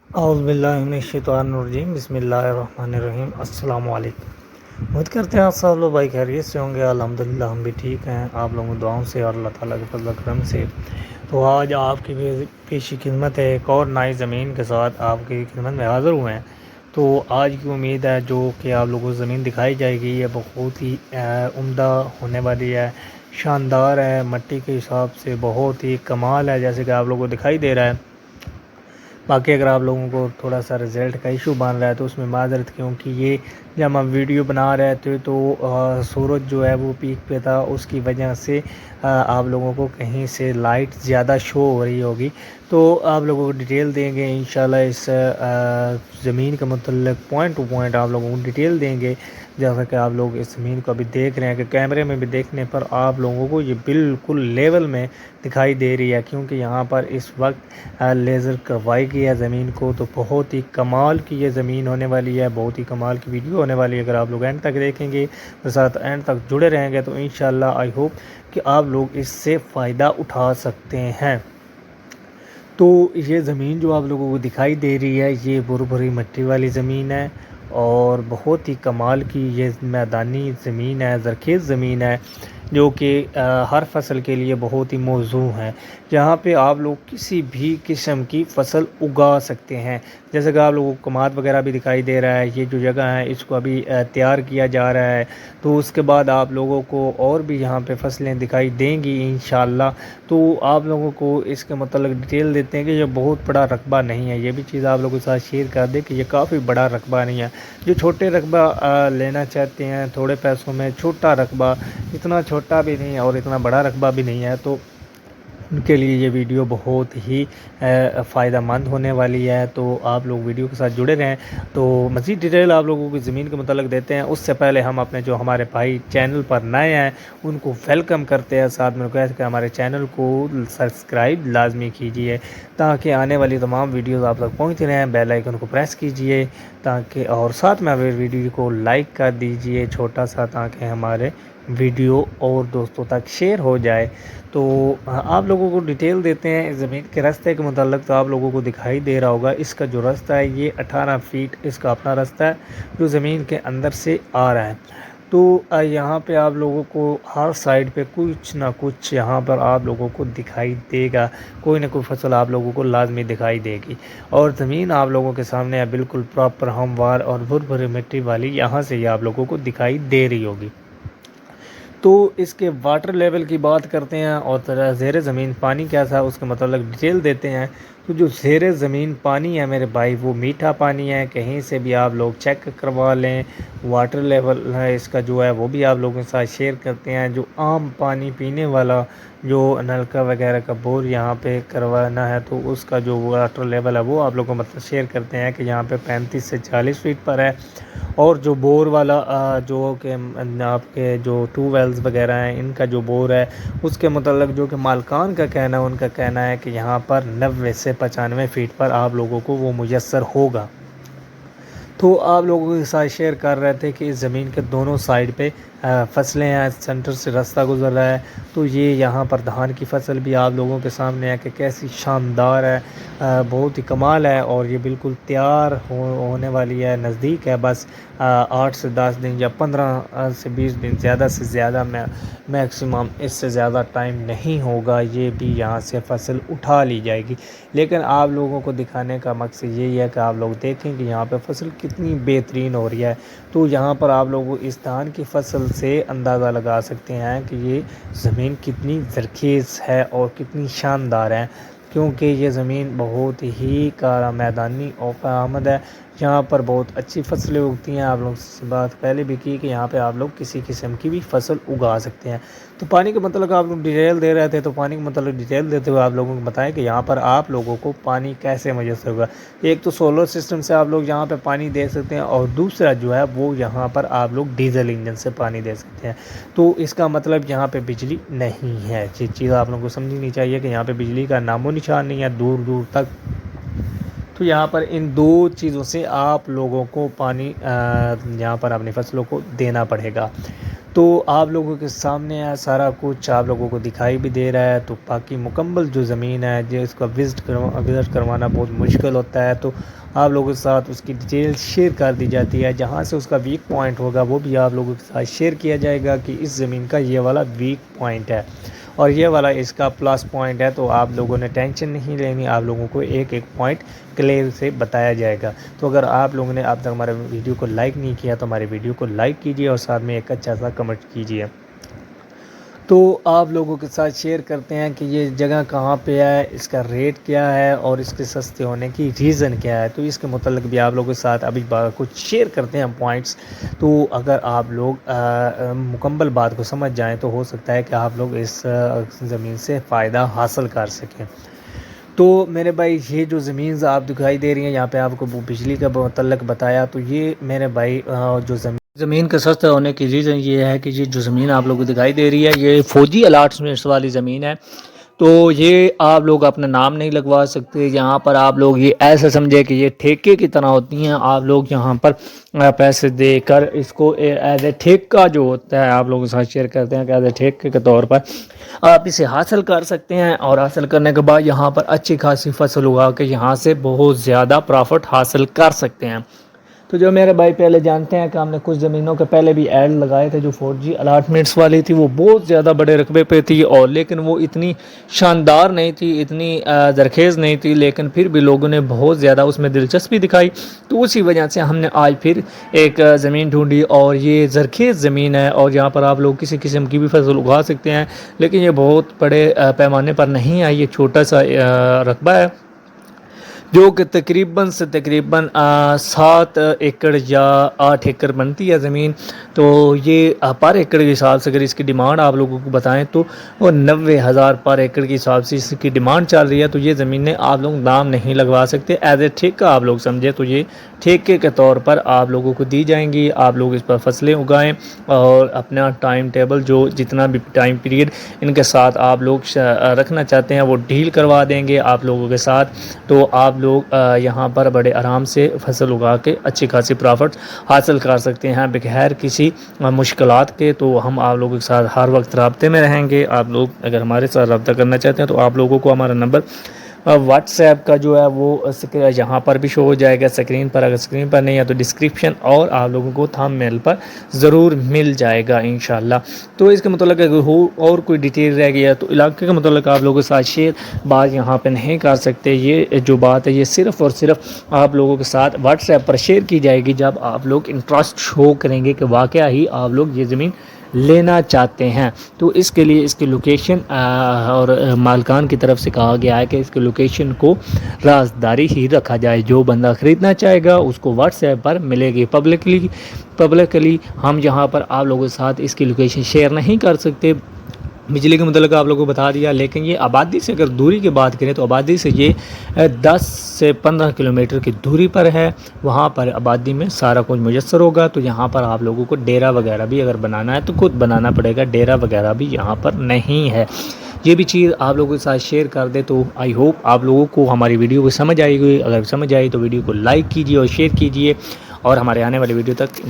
اعوذ باللہ من الشیطان الرجیم، بسم اللہ الرحمن الرحیم۔ السلام علیکم۔ امید کرتے ہیں آپ سب لوگ بھائی خیریت سے ہوں گے۔ الحمدللہ ہم بھی ٹھیک ہیں، آپ لوگوں کی دعاؤں سے اور اللہ تعالیٰ کے فضل و کرم سے۔ تو آج آپ کی پیشی خدمت ہے ایک اور نئی زمین کے ساتھ آپ کی خدمت میں حاضر ہوئے ہیں۔ تو آج کی امید ہے جو کہ آپ لوگوں کو زمین دکھائی جائے گی یہ بہت ہی عمدہ ہونے والی ہے، شاندار ہے، مٹی کے حساب سے بہت ہی کمال ہے، جیسے کہ آپ لوگوں کو دکھائی دے رہا ہے۔ باقی اگر آپ لوگوں کو تھوڑا سا رزلٹ کا ایشو بن رہا ہے تو اس میں معذرت، کیونکہ یہ جب ہم ویڈیو بنا رہے تھے تو سورج جو ہے وہ پیک پہ تھا، اس کی وجہ سے آپ لوگوں کو کہیں سے لائٹ زیادہ شو ہو رہی ہوگی۔ تو آپ لوگوں کو ڈیٹیل دیں گے انشاءاللہ اس زمین کے متعلق، پوائنٹ ٹو پوائنٹ آپ لوگوں کو ڈیٹیل دیں گے، جیسا کہ آپ لوگ اس زمین کو ابھی دیکھ رہے ہیں کہ کیمرے میں بھی دیکھنے پر آپ لوگوں کو یہ بالکل لیول میں دکھائی دے رہی ہے، کیونکہ یہاں پر اس وقت لیزر کروائی گئی ہے زمین کو۔ تو بہت ہی کمال کی یہ زمین ہونے والی ہے، بہت ہی کمال کی ویڈیو ہونے والی ہے۔ اگر آپ لوگ اینڈ تک دیکھیں گے اور ساتھ اینڈ تک جڑے رہیں گے تو انشاءاللہ آئی ہوپ کہ آپ لوگ اس سے فائدہ اٹھا سکتے ہیں۔ تو یہ زمین جو آپ لوگوں کو دکھائی دے رہی ہے یہ بھری مٹی والی زمین ہے، اور بہت ہی کمال کی یہ میدانی زمین ہے، زرخیز زمین ہے، جو کہ ہر فصل کے لیے بہت ہی موزوں ہے۔ جہاں پہ آپ لوگ کسی بھی قسم کی فصل اگا سکتے ہیں، جیسے کہ آپ لوگوں کو کماد وغیرہ بھی دکھائی دے رہا ہے۔ یہ جو جگہ ہے اس کو ابھی تیار کیا جا رہا ہے، تو اس کے بعد آپ لوگوں کو اور بھی یہاں پہ فصلیں دکھائی دیں گی انشاءاللہ۔ تو آپ لوگوں کو اس کے متعلق ڈیٹیل دیتے ہیں کہ یہ بہت بڑا رقبہ نہیں ہے، یہ بھی چیز آپ لوگوں کے ساتھ شیئر کر دیں کہ یہ کافی بڑا رقبہ نہیں ہے۔ جو چھوٹے رقبہ لینا چاہتے ہیں تھوڑے پیسوں میں، چھوٹا رقبہ، اتنا چھوٹا بھی نہیں اور اتنا بڑا رقبہ بھی نہیں ہے، تو ان کے لیے یہ ویڈیو بہت ہی فائدہ مند ہونے والی ہے۔ تو آپ لوگ ویڈیو کے ساتھ جڑے رہیں۔ تو مزید ڈیٹیل آپ لوگوں کی زمین کے متعلق دیتے ہیں، اس سے پہلے ہم اپنے جو ہمارے بھائی چینل پر نئے ہیں ان کو ویلکم کرتے ہیں، ساتھ میں کہتے ہیں کہ ہمارے چینل کو سبسکرائب لازمی کیجئے تاکہ آنے والی تمام ویڈیوز آپ تک پہنچ رہے ہیں۔ بیل آئیکن کو پریس کیجئے تاکہ، اور ساتھ میں ویڈیو کو لائک کر دیجئے چھوٹا سا، تاکہ ہمارے ویڈیو اور دوستوں تک شیئر ہو جائے۔ تو آپ لوگوں کو ڈیٹیل دیتے ہیں زمین کے راستے کے متعلق۔ تو آپ لوگوں کو دکھائی دے رہا ہوگا اس کا جو راستہ ہے یہ 18 فیٹ اس کا اپنا راستہ ہے جو زمین کے اندر سے آ رہا ہے۔ تو یہاں پہ آپ لوگوں کو ہر سائڈ پہ کچھ نہ کچھ یہاں پر آپ لوگوں کو دکھائی دے گا، کوئی نہ کوئی فصل آپ لوگوں کو لازمی دکھائی دے گی، اور زمین آپ لوگوں کے سامنے ہے بالکل پراپر ہموار اور بھری مٹی والی، یہاں سے یہ آپ لوگوں کو دکھائی دے رہی ہوگی۔ تو اس کے واٹر لیول کی بات کرتے ہیں اور زیر زمین پانی کیسا ہے اس کے متعلق ڈیٹیل دیتے ہیں۔ تو جو زیر زمین پانی ہے میرے بھائی وہ میٹھا پانی ہے، کہیں سے بھی آپ لوگ چیک کروا لیں۔ واٹر لیول ہے اس کا جو ہے وہ بھی آپ لوگوں کے ساتھ شیئر کرتے ہیں۔ جو عام پانی پینے والا جو نلکا وغیرہ کا بور یہاں پہ کروانا ہے تو اس کا جو واٹر لیول ہے وہ آپ لوگوں کو مطلب شیئر کرتے ہیں کہ یہاں پہ 35 سے 40 فیٹ پر ہے، اور جو بور والا جو کہ آپ کے جو ٹو ویلز وغیرہ ہیں ان کا جو بور ہے اس کے متعلق جو کہ مالکان کا کہنا ہے، ان کا کہنا ہے کہ یہاں پر 90 سے 95 فیٹ پر آپ لوگوں کو وہ میسر ہوگا۔ تو آپ لوگوں کے ساتھ شیئر کر رہے تھے کہ اس زمین کے دونوں سائڈ پہ فصلیں ہیں، سینٹر سے راستہ گزر رہا ہے۔ تو یہ یہاں پر دھان کی فصل بھی آپ لوگوں کے سامنے ہے کہ کیسی شاندار ہے، بہت ہی کمال ہے، اور یہ بالکل تیار ہونے والی ہے، نزدیک ہے، بس 8 سے 10 دن یا 15 سے 20 دن زیادہ سے زیادہ میکسیمم، اس سے زیادہ ٹائم نہیں ہوگا، یہ بھی یہاں سے فصل اٹھا لی جائے گی۔ لیکن آپ لوگوں کو دکھانے کا مقصد یہی ہے کہ آپ لوگ دیکھیں کہ یہاں پہ فصل کتنی بہترین ہو رہی ہے۔ تو یہاں پر آپ لوگ اس دھان کی فصل سے اندازہ لگا سکتے ہیں کہ یہ زمین کتنی زرخیز ہے اور کتنی شاندار ہے، کیونکہ یہ زمین بہت ہی کارا میدانی اور کارآمد ہے، یہاں پر بہت اچھی فصلیں اگتی ہیں۔ آپ لوگ سے بات پہلے بھی کی کہ یہاں پہ آپ لوگ کسی قسم کی بھی فصل اگا سکتے ہیں۔ تو پانی کے متعلق آپ لوگ ڈیٹیل دے رہے تھے، تو پانی کے متعلق ڈیٹیل دیتے ہوئے آپ لوگوں کو بتائیں کہ یہاں پر آپ لوگوں کو پانی کیسے میسر ہوگا۔ ایک تو سولر سسٹم سے آپ لوگ یہاں پہ پانی دے سکتے ہیں، اور دوسرا جو ہے وہ یہاں پر آپ لوگ ڈیزل انجن سے پانی دے سکتے ہیں۔ تو اس کا مطلب یہاں پہ بجلی نہیں ہے، یہ چیز آپ لوگوں کو سمجھنی چاہیے کہ یہاں پہ بجلی کا نام و نشان نہیں ہے دور دور تک۔ تو یہاں پر ان دو چیزوں سے آپ لوگوں کو پانی یہاں پر اپنی فصلوں کو دینا پڑے گا۔ تو آپ لوگوں کے سامنے ہے سارا کچھ، آپ لوگوں کو دکھائی بھی دے رہا ہے۔ تو باقی مکمل جو زمین ہے جس کا وزٹ کروانا بہت مشکل ہوتا ہے، تو آپ لوگوں کے ساتھ اس کی ڈیٹیل شیئر کر دی جاتی ہے۔ جہاں سے اس کا ویک پوائنٹ ہوگا وہ بھی آپ لوگوں کے ساتھ شیئر کیا جائے گا کہ اس زمین کا یہ والا ویک پوائنٹ ہے اور یہ والا اس کا پلس پوائنٹ ہے۔ تو آپ لوگوں نے ٹینشن نہیں لینی، آپ لوگوں کو ایک ایک پوائنٹ کلیئر سے بتایا جائے گا۔ تو اگر آپ لوگوں نے اب تک ہمارے ویڈیو کو لائک نہیں کیا تو ہمارے ویڈیو کو لائک کیجیے اور ساتھ میں ایک اچھا سا کمنٹ کیجیے۔ تو آپ لوگوں کے ساتھ شیئر کرتے ہیں کہ یہ جگہ کہاں پہ ہے، اس کا ریٹ کیا ہے اور اس کے سستے ہونے کی ریزن کیا ہے۔ تو اس کے متعلق بھی آپ لوگوں کے ساتھ ابھی کچھ شیئر کرتے ہیں پوائنٹس۔ تو اگر آپ لوگ مکمل بات کو سمجھ جائیں تو ہو سکتا ہے کہ آپ لوگ اس زمین سے فائدہ حاصل کر سکیں۔ تو میرے بھائی یہ جو زمین آپ دکھائی دے رہی ہیں، یہاں پہ آپ کو بجلی کا متعلق بتایا، تو یہ میرے بھائی جو زمین کا سستا ہونے کی ریزن یہ ہے کہ یہ جو زمین آپ لوگوں کو دکھائی دے رہی ہے یہ فوجی الاٹمنٹس والی زمین ہے۔ تو یہ آپ لوگ اپنا نام نہیں لگوا سکتے، یہاں پر آپ لوگ یہ ایسا سمجھے کہ یہ ٹھیکے کی طرح ہوتی ہیں۔ آپ لوگ یہاں پر پیسے دے کر اس کو ایز اے ٹھیکہ جو ہوتا ہے آپ لوگوں کے ساتھ شیئر کرتے ہیں کہ ایز اے ٹھیکے کے طور پر آپ اسے حاصل کر سکتے ہیں، اور حاصل کرنے کے بعد یہاں پر اچھی خاصی فصل اگا کے یہاں سے بہت زیادہ پرافٹ حاصل کر سکتے ہیں۔ تو جو میرے بھائی پہلے جانتے ہیں کہ ہم نے کچھ زمینوں کے پہلے بھی ایڈ لگائے تھے جو فوجی الاٹمنٹس والی تھی، وہ بہت زیادہ بڑے رقبے پہ تھی، اور لیکن وہ اتنی شاندار نہیں تھی، اتنی زرخیز نہیں تھی، لیکن پھر بھی لوگوں نے بہت زیادہ اس میں دلچسپی دکھائی۔ تو اسی وجہ سے ہم نے آج پھر ایک زمین ڈھونڈی، اور یہ زرخیز زمین ہے اور یہاں پر آپ لوگ کسی قسم کی بھی فصل اگا سکتے ہیں، لیکن یہ بہت بڑے پیمانے پر نہیں ہے، یہ چھوٹا سا رقبہ ہے جو کہ تقریباً 7 ایکڑ یا 8 ایکڑ بنتی ہے زمین۔ تو یہ پر ایکڑ کے حساب سے اگر اس کی ڈیمانڈ آپ لوگوں کو بتائیں تو وہ 90,000 پر ایکڑ کے حساب سے اس کی ڈیمانڈ چل رہی ہے۔ تو یہ زمینیں آپ لوگ دام نہیں لگوا سکتے، ایز اے ٹھیکہ آپ لوگ سمجھے تو یہ ٹھیکے کے طور پر آپ لوگوں کو دی جائیں گی۔ آپ لوگ اس پر فصلیں اگائیں اور اپنا ٹائم ٹیبل جو جتنا بھی ٹائم پیریڈ ان کے ساتھ آپ لوگ رکھنا چاہتے ہیں وہ ڈیل کروا دیں گے آپ لوگوں کے ساتھ۔ تو آپ لوگ یہاں پر بڑے آرام سے فصل اگا کے اچھی خاصی پرافٹ حاصل کر سکتے ہیں بغیر کسی مشکلات کے۔ تو ہم آپ لوگوں کے ساتھ ہر وقت رابطے میں رہیں گے۔ آپ لوگ اگر ہمارے ساتھ رابطہ کرنا چاہتے ہیں تو آپ لوگوں کو ہمارا نمبر واٹس ایپ کا جو ہے وہ یہاں پر بھی شو ہو جائے گا اسکرین پر، اگر اسکرین پر نہیں ہے تو ڈسکرپشن اور آپ لوگوں کو تھم میل پر ضرور مل جائے گا انشاءاللہ۔ تو اس کے متعلق اگر ہو اور کوئی ڈیٹیل رہ گیا تو علاقے کے متعلق آپ لوگوں کے ساتھ شیئر بات یہاں پہ نہیں کر سکتے۔ یہ جو بات ہے یہ صرف اور صرف آپ لوگوں کے ساتھ واٹس ایپ پر شیئر کی جائے گی جب آپ لوگ انٹرسٹ شو کریں گے کہ واقعہ ہی آپ لوگ یہ زمین لینا چاہتے ہیں۔ تو اس کے لیے اس کی لوکیشن اور مالکان کی طرف سے کہا گیا ہے کہ اس کی لوکیشن کو رازداری ہی رکھا جائے، جو بندہ خریدنا چاہے گا اس کو واٹس ایپ پر ملے گی پبلکلی ہم یہاں پر آپ لوگوں کے ساتھ اس کی لوکیشن شیئر نہیں کر سکتے۔ بجلی کے متعلق آپ لوگوں کو بتا دیا، لیکن یہ آبادی سے اگر دوری کی بات کریں تو آبادی سے یہ 10 سے 15 کلومیٹر کی دوری پر ہے۔ وہاں پر آبادی میں سارا کچھ میسر ہوگا۔ تو یہاں پر آپ لوگوں کو ڈیرا وغیرہ بھی اگر بنانا ہے تو خود بنانا پڑے گا، ڈیرا وغیرہ بھی یہاں پر نہیں ہے۔ یہ بھی چیز آپ لوگوں کے ساتھ شیئر کر دے تو آئی ہوپ آپ لوگوں کو ہماری ویڈیو کو سمجھ آئی ہوئی۔ اگر سمجھ آئی تو ویڈیو کو لائک کیجیے اور شیئر کیجیے، اور ہمارے آنے والی ویڈیو تک